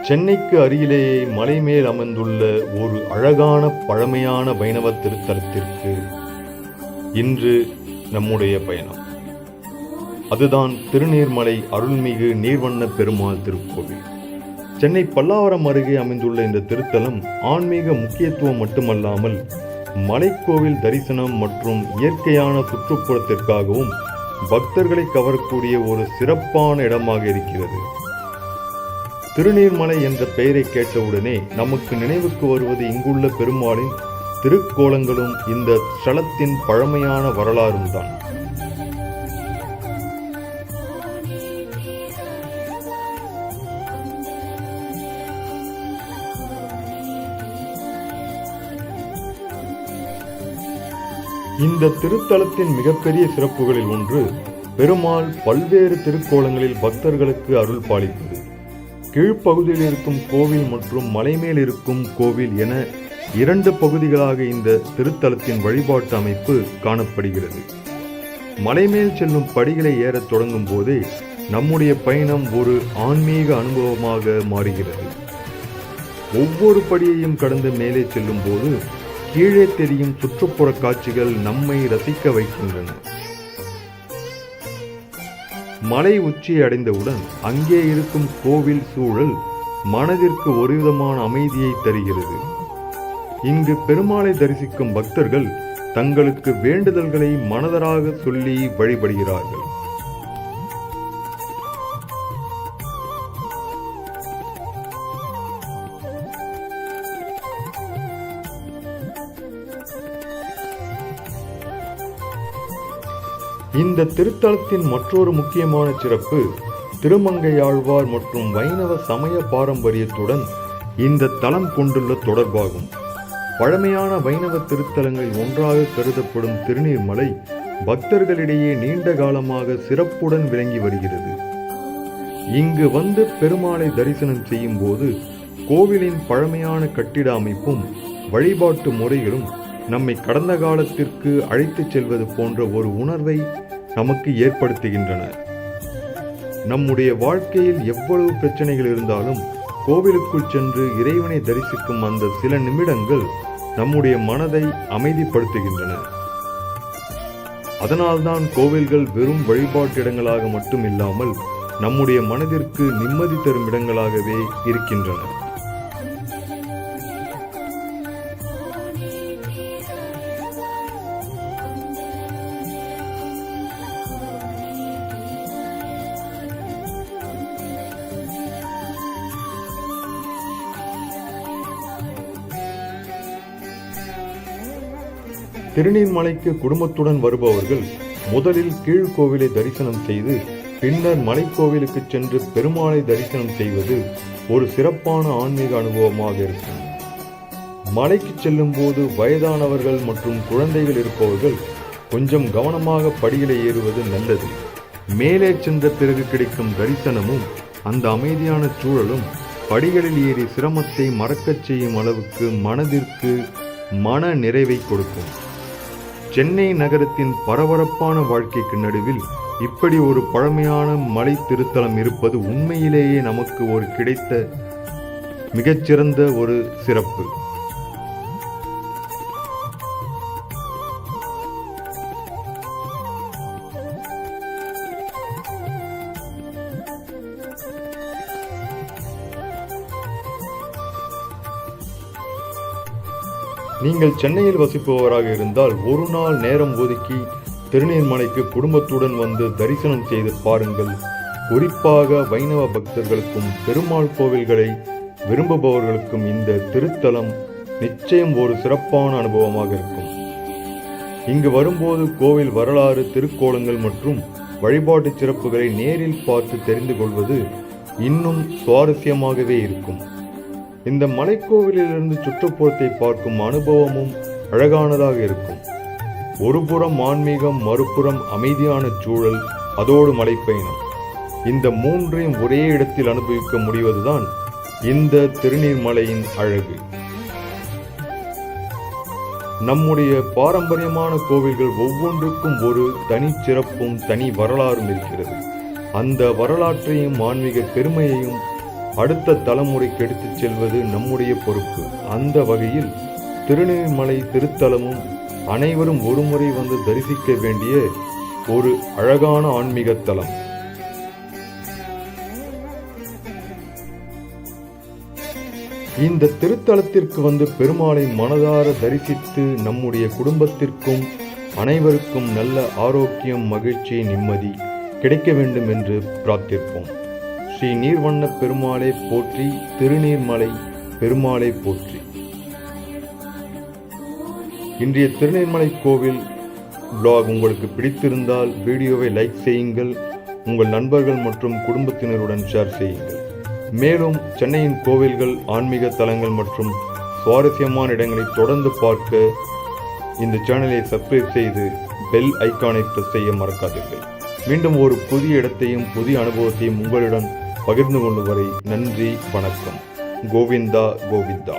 சென்னைக்கு அருகிலேயே மலை மேல் அமைந்துள்ள ஒரு அழகான பழமையான வைணவ திருத்தலத்திற்கு இன்று நம்முடைய பயணம். அதுதான் திருநீர்மலை அருள்மிகு நீர்வண்ண பெருமாள் திருக்கோவில். சென்னை பல்லாவரம் அருகே அமைந்துள்ள இந்த திருத்தலம் ஆன்மீக முக்கியத்துவம் மட்டுமல்லாமல் மலைக்கோவில் தரிசனம் மற்றும் இயற்கையான சுற்றுப்புறத்திற்காகவும் பக்தர்களை கவரக்கூடிய ஒரு சிறப்பான இடமாக இருக்கிறது. திருநீர்மலை என்ற பெயரை கேட்டவுடனே நமக்கு நினைவுக்கு வருவது இங்குள்ள பெருமாளின் திருக்கோலங்களும் இந்த ஸ்தலத்தின் பழமையான வரலாறும் தான். இந்த திருத்தலத்தின் மிகப்பெரிய சிறப்புகளில் ஒன்று பெருமாள் பல்வேறு திருக்கோலங்களில் பக்தர்களுக்கு அருள் பாலிப்பது. கீழ்ப்பகுதியில் இருக்கும் கோவில் மற்றும் மலைமேல் இருக்கும் கோவில் என இரண்டு பகுதிகளாக இந்த திருத்தலத்தின் வழிபாட்டு அமைப்பு காணப்படுகிறது. மலைமேல் செல்லும் படிகளை ஏறத் தொடங்கும் போதே நம்முடைய பயணம் ஒரு ஆன்மீக அனுபவமாக மாறுகிறது. ஒவ்வொரு படியையும் கடந்து மேலே செல்லும் போது கீழே தெரியும் சுற்றுப்புற காட்சிகள் நம்மை ரசிக்க வைக்கின்றன. மலை உச்சியை அடைந்தவுடன் அங்கே இருக்கும் கோவில் சூழல் மனதிற்கு ஒருவிதமான அமைதியை தருகிறது. இங்கு பெருமாளை தரிசிக்கும் பக்தர்கள் தங்களுக்கு வேண்டுதல்களை மனதார சொல்லி வழிபடுகிறார்கள். இந்த திருத்தலத்தின் மற்றொரு முக்கியமான சிறப்பு திருமங்கையாழ்வார் மற்றும் வைணவ சமய பாரம்பரியத்துடன் இந்த தலம் கொண்டுள்ள தொடர்பாகும். பழமையான வைணவ திருத்தலங்களில் ஒன்றாக கருதப்படும் திருநீர்மலை பக்தர்களிடையே நீண்ட காலமாக சிறப்புடன் விளங்கி வருகிறது. இங்கு வந்து பெருமாளை தரிசனம் செய்யும் போது கோவிலின் பழமையான கட்டிட அமைப்பும் வழிபாட்டு முறைகளும் நம்மை கடந்த காலத்திற்கு அழைத்துச் செல்வது போன்ற ஒரு உணர்வை நமக்கு ஏற்படுத்துகின்றன. நம்முடைய வாழ்க்கையில் எவ்வளவு பிரச்சனைகள் இருந்தாலும் கோவிலுக்குள் சென்று இறைவனை தரிசிக்கும் அந்த சில நிமிடங்கள் நம்முடைய மனதை அமைதிப்படுத்துகின்றன. அதனால்தான் கோவில்கள் வெறும் வழிபாட்டு இடங்களாக மட்டும் இல்லாமல் நம்முடைய மனதிற்கு நிம்மதி தரும் இடங்களாகவே இருக்கின்றன. திருநீர்மலைக்கு குடும்பத்துடன் வருபவர்கள் முதலில் கீழ்கோவிலை தரிசனம் செய்து பின்னர் மலைக்கோவிலுக்கு சென்று பெருமாளை தரிசனம் செய்வது ஒரு சிறப்பான ஆன்மீக அனுபவமாக இருக்கும். மலைக்கு செல்லும் போது வயதானவர்கள் மற்றும் குழந்தைகள் இருப்பவர்கள் கொஞ்சம் கவனமாக படிகளை ஏறுவது நல்லது. மேலே சென்ற பிறகு கிடைக்கும் தரிசனமும் அந்த அமைதியான சூழலும் படிகளில் ஏறி சிரமத்தை மறக்கச் செய்யும் அளவுக்கு மனதிற்கு மன நிறைவை கொடுக்கும். சென்னை நகரத்தின் பரபரப்பான வாழ்க்கைக்கு நடுவில் இப்படி ஒரு பழமையான மலை திருத்தலம் இருப்பது உண்மையிலேயே நமக்கு ஒரு கிடைத்த மிகச்சிறந்த ஒரு சிறப்பு. நீங்கள் சென்னையில் வசிப்பவராக இருந்தால் ஒரு நாள் நேரம் ஒதுக்கி திருநீர்மலைக்கு குடும்பத்துடன் வந்து தரிசனம் செய்து பாருங்கள். குறிப்பாக வைணவ பக்தர்களுக்கும் பெருமாள் கோவில்களை விரும்புபவர்களுக்கும் இந்த திருத்தலம் நிச்சயம் ஒரு சிறப்பான அனுபவமாக இருக்கும். இங்கு வரும்போது கோவில் வரலாறு, திருக்கோலங்கள் மற்றும் வழிபாட்டு சிறப்புகளை நேரில் பார்த்து தெரிந்து கொள்வது இன்னும் சுவாரஸ்யமாகவே இருக்கும். இந்த மலைக்கோவிலிருந்து சுற்றுப்புறத்தை பார்க்கும் அனுபவமும் அழகானதாக இருக்கும். ஒரு புறம் ஆன்மீகம், மறுபுறம் அமைதியான சூழல், அதோடு மலைப்பயணம். இந்த மூன்றையும் ஒரே இடத்தில் அனுபவிக்க முடிவதுதான் இந்த திருநீர்மலையின் அழகு. நம்முடைய பாரம்பரியமான கோவில்கள் ஒவ்வொன்றுக்கும் ஒரு தனி சிறப்பும் தனி வரலாறும் இருக்கிறது. அந்த வரலாற்றையும் ஆன்மீக பெருமையையும் அடுத்த தலைமுறைக்கு எடுத்துச் செல்வது நம்முடைய பொறுப்பு. அந்த வகையில் திருநீர்மலை திருத்தலமும் அனைவரும் ஒருமுறை வந்து தரிசிக்க வேண்டிய ஒரு அழகான ஆன்மீக தலம். இந்த திருத்தலத்திற்கு வந்து பெருமாளை மனதார தரிசித்து நம்முடைய குடும்பத்திற்கும் அனைவருக்கும் நல்ல ஆரோக்கியம், மகிழ்ச்சி, நிம்மதி கிடைக்க வேண்டும் என்று பிரார்த்திப்போம். ஸ்ரீ நீர்வண்ண பெருமாளை போற்றி, திருநீர்மலை பெருமாளை போற்றி. இன்றைய திருநீர்மலை கோவில் வ்ளாக் உங்களுக்கு பிடித்திருந்தால் வீடியோவை லைக் செய்யுங்கள், உங்கள் நண்பர்கள் மற்றும் குடும்பத்தினருடன் ஷேர் செய்யுங்கள். மேலும் சென்னையின் கோவில்கள், ஆன்மீக தலங்கள் மற்றும் சுவாரஸ்யமான இடங்களை தொடர்ந்து பார்க்க இந்த சேனலை சப்ஸ்கிரைப் செய்து பெல் ஐக்கானை பிரஸ் செய்ய மறக்காதீர்கள். மீண்டும் ஒரு புதிய இடத்தையும் புதிய அனுபவத்தையும் உங்களுடன் பகிர்ந்து கொள்ளும் வரை நன்றி, வணக்கம். கோவிந்தா கோவிந்தா.